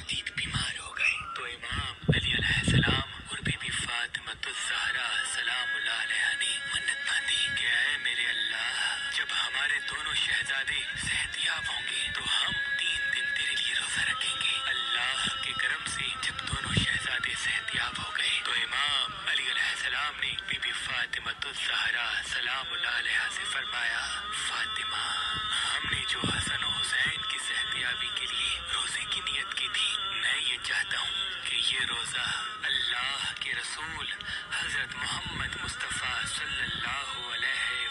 शदीद बीमार हो गए तो इमाम अली अलैहिस्सलाम और बीबी फातिमा सलामुल्लाह अलैहा ने मन्नत बांधी कि ऐ मेरे अल्लाह, जब हमारे दोनों शहजादे सेहतयाब होंगे तो हम 3 दिन तेरे लिए रोजा रखेंगे। अल्लाह के करम से जब दोनों शहजादे सेहतयाब हो गए तो इमाम अली अलैहिस्सलाम ने बीबी फातिमा सलामुल्लाह अलैहा से फरमाया, फातिमा, हमने जो हसन और हुसैन की सेहतयाबी के लिए रोजे की नियत की थी, मैं ये चाहता हूँ कि ये रोजा अल्लाह के रसूल हजरत मोहम्मद मुस्तफ़ा सल्लल्लाहु अलैहि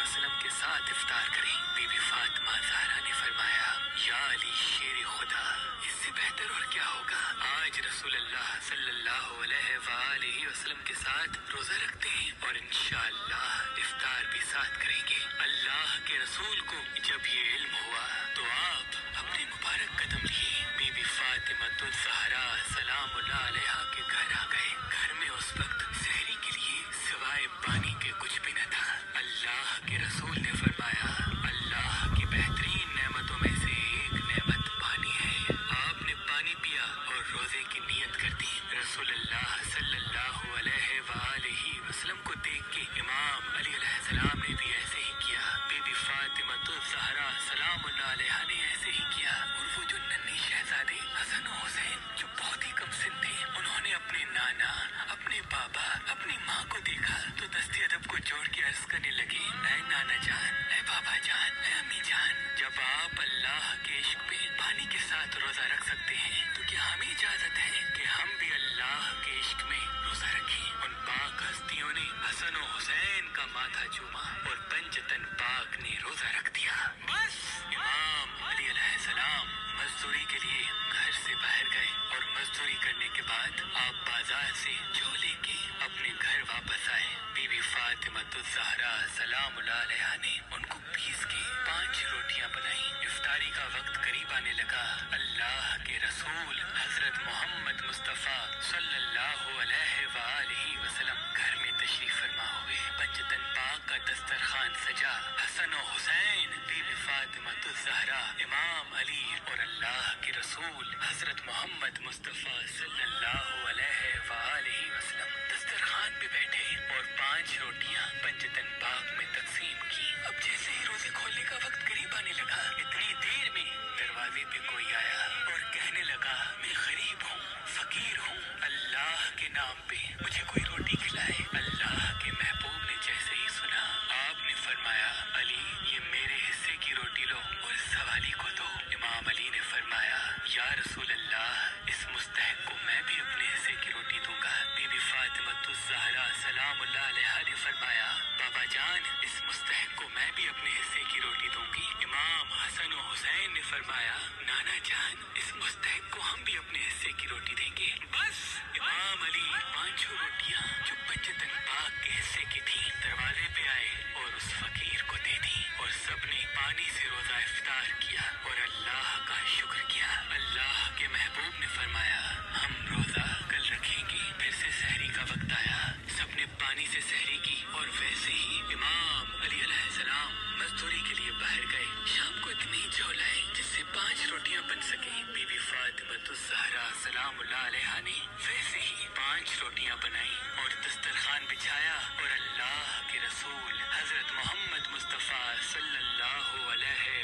वसल्लम के साथ इफ्तार करें। बीबी फातिमा ज़हरा ने फरमाया, या अली शेर खुदा, इससे बेहतर और क्या होगा। आज रसूल अल्लाह सल्लल्लाहु अलैहि वसल्लम के साथ रोजा रखते हैं और इंशाअल्लाह इफ्तार भी साथ करेंगे। अल्लाह के रसूल को जब ये इल्म हुआ तो आप अपने मुबारक कदम लिए बीबी फातिमा ज़हरा सलामुल्लाह अलैहा के घर आ गए। घर में उस वक्त सहरी के लिए सिवाय पानी के कुछ भी न था। अल्लाह के रसूल ने फरमाया, अल्लाह की बेहतरीन नेमतों में से एक नेमत पानी है। आपने पानी पिया और रोजे की नियत कर दी। रसूल अल्लाह सल्लल्लाहु अलैहि वसल्लम को देख के इमाम अली अलैहिस्सलाम ने भी ऐसे ही किया। बीबी फातिमा ज़हरा सलामुल्लाह अलैहा ने ऐसे ही किया। और वो जो नन्हे शहजादे हसन और हुसैन जो बहुत ही कम सिन थे, उन्होंने अपने नाना, अपने बाबा, अपनी माँ को देखा तो दस्ते अदब को जोड़ के अर्ज करने लगे, ऐ नाना जान, ऐ बाबा जान, ऐ अम्मी जान, जब आप अल्लाह के इश्क पे पानी के साथ रोजा रख सकते हैं तो क्या हमें इजाजत है कि हम भी अल्लाह के इश्क में रोजा रखें। उन पाक हस्तियों ने हसन और हुसैन का माथा चूमा और पंजतन पाक ने रोजा रख दिया। बस इमाम अली अलैहिस्सलाम मजदूरी के लिए घर से बाहर गए और मजदूरी करने के बाद आप बाजार से जो लेके अपने घर वापस आए। बीबी फातिमा ज़हरा सलामुल्लाह अलैहा ने उनको पीस के 5 रोटियां बनाई। इफ्तारी का वक्त करीब आने लगा। अल्लाह के रसूल हजरत मोहम्मद मुस्तफ़ा सल्लल्लाहु अलैहि वसल्लम घर में तशरीफ फरमा हुए। पंजतन पाक का दस्तरखान सजा। हसन और हुसैन, बीबी फातिमा ज़हरा, इमाम अली और अल्लाह के रसूल हजरत मोहम्मद मुस्तफ़ा सल्लल्लाहु अलैहि वसल्लम दस्तरखान पे बैठे और 5 रोटियां पंजतन पाक में तकसीम की। अब जैसे ही रोजे खोलने का वक्त करीब आने लगा, इतनी देर में दरवाजे पे कोई आया और कहने लगा, मैं गरीब हूँ, फकीर हूँ, अल्लाह के नाम पे मुझे कोई रोटी खिलाए। अल्लाह के महबूब ने जैसे ही सुना, आपने फरमाया, अली, ये मेरे हिस्से की रोटी लो और इस सवाली को दो। इमाम अली ने फरमाया, या रसूल अल्लाह, इस मुस्तहिक को मैं भी अपने हिस्से की रोटी दूंगा। बीबी फातिमा ज़हरा सलामुल्लाह अलैहा ने फरमाया, बाबा जान, इस मुस्तहिक को मैं भी अपने हिस्से की रोटी दूंगी। इमाम हसन और हुसैन ने फरमाया, नाना जान, इस मुस्तहिक को हम भी अपने हिस्से की रोटी देंगे। बस इमाम अली 5 रोटियां जो पंजतन पाक के हिस्से की थी दरवाजे पे आए और उस फकीर को दे दी और सबने पानी से रोजा इफ्तार किया और अल्लाह का शुक्र किया। अल्लाह के महबूब ने फरमाया, हम रोजा कल रखेंगे। फिर से सहरी का वक्त आया। सबने पानी से सहरी की और वैसे ही इमाम अली अलैहिस्सलाम मजदूरी के लिए बाहर गए। शाम को इतनी झोल आई जिससे 5 रोटियां बन सके। बीबी फातिमा ज़हरा सलामुल्लाह अलैहा ने वैसे ही 5 रोटियां बनाई और दस्तरखान बिछाया और अल्लाह के रसूल हजरत मोहम्मद मुस्तफ़ा सल्लल्लाहु अलैहि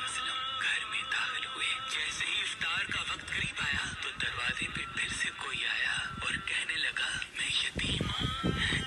वसल्लम घर में दाखिल हुए। जैसे ही इफ्तार का वक्त करीब आया तो दरवाजे पे फिर से कोई आया और कहने लगा, मैं यतीम हूँ,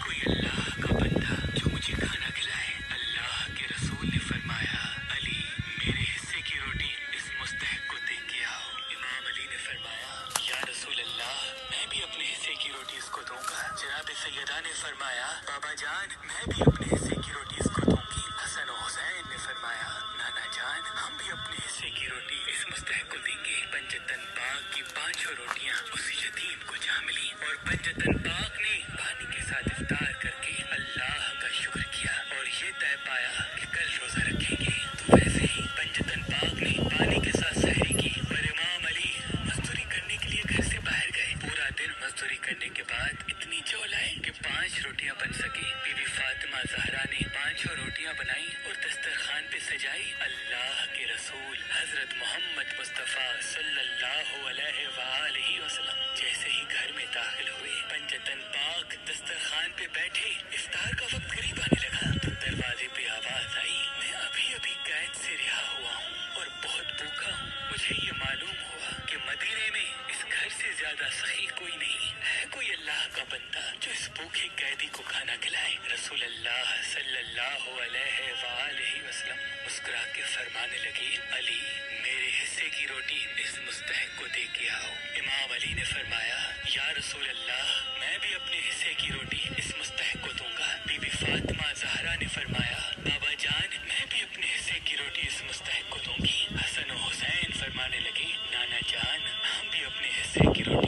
कोई अल्लाह का बंदा जो मुझे खाना खिलाए। अल्लाह के रसूल ने फरमाया, अली, मेरे हिस्से की रोटी इस मुस्तहिक को दे के आओ। इमाम अली ने फरमाया, या रसूल अल्लाह, मैं भी अपने हिस्से की रोटी इसको दूंगा। जनाब सैयदा ने फरमाया, बाबा जान, मैं भी अपने हिस्से की रोटी इसको दूंगी। हसन और हुसैन ने फरमाया, नाना जान, हम भी अपने हिस्से की रोटी इस मुस्तहिक को देंगे। पंजतन पाक की 5 रोटियां उस यतीम को जा मिली और पंजतन पाक ने पानी के साथ इफ्तार करके अल्लाह का शुक्र किया और ये तय पाया कि कल रोजा रखेंगे। तो वैसे ही पंजतन पाक ने पानी के साथ सहरी की और इमाम अली मजदूरी करने के लिए घर से बाहर गए। पूरा दिन मजदूरी करने के बाद इतनी झोल आई कि 5 रोटियां बन सकी। बीबी फातिमा ज़हरा ने 5 रोटियां बनाई और दस्तरखान पे सजाई। अल्लाह के रसूल हजरत मोहम्मद मुस्तफ़ा सल्लल्लाहु सल्लल्लाहु अलैहि वआलिहि वसल्लम जैसे ही घर में दाखिल हुए, पंजतन पाक दस्तरखान पे बैठे, इफ्तार का वक्त करीब आने लगा तो दरवाजे पे आवाज आई, मैं अभी अभी कैद से रिहा हुआ हूँ और बहुत भूखा हूँ। मुझे ये मालूम हुआ कि मदीने में इस घर से ज्यादा सही कोई नहीं है, कोई अल्लाह का बंदा जो इस भूखे कैदी को खाना खिलाए। रसूल अल्लाह सल्लल्लाहु अलैहि वआलिहि वसल्लम मुस्कुरा के फरमाने लगे, अली मेरे हिस्से की रोटी इस मुस्तहिक को दे के आओ। इमाम अली ने फरमाया, या रसूल अल्लाह मैं भी अपने हिस्से की रोटी इस मुस्तहिक को दूंगा। बीबी फातिमा ज़हरा ने फरमाया, बाबा जान मैं भी अपने हिस्से की रोटी इस मुस्तहिक को दूंगी। हसन और हुसैन फरमाने लगे, नाना जान हम भी अपने हिस्से की रोटी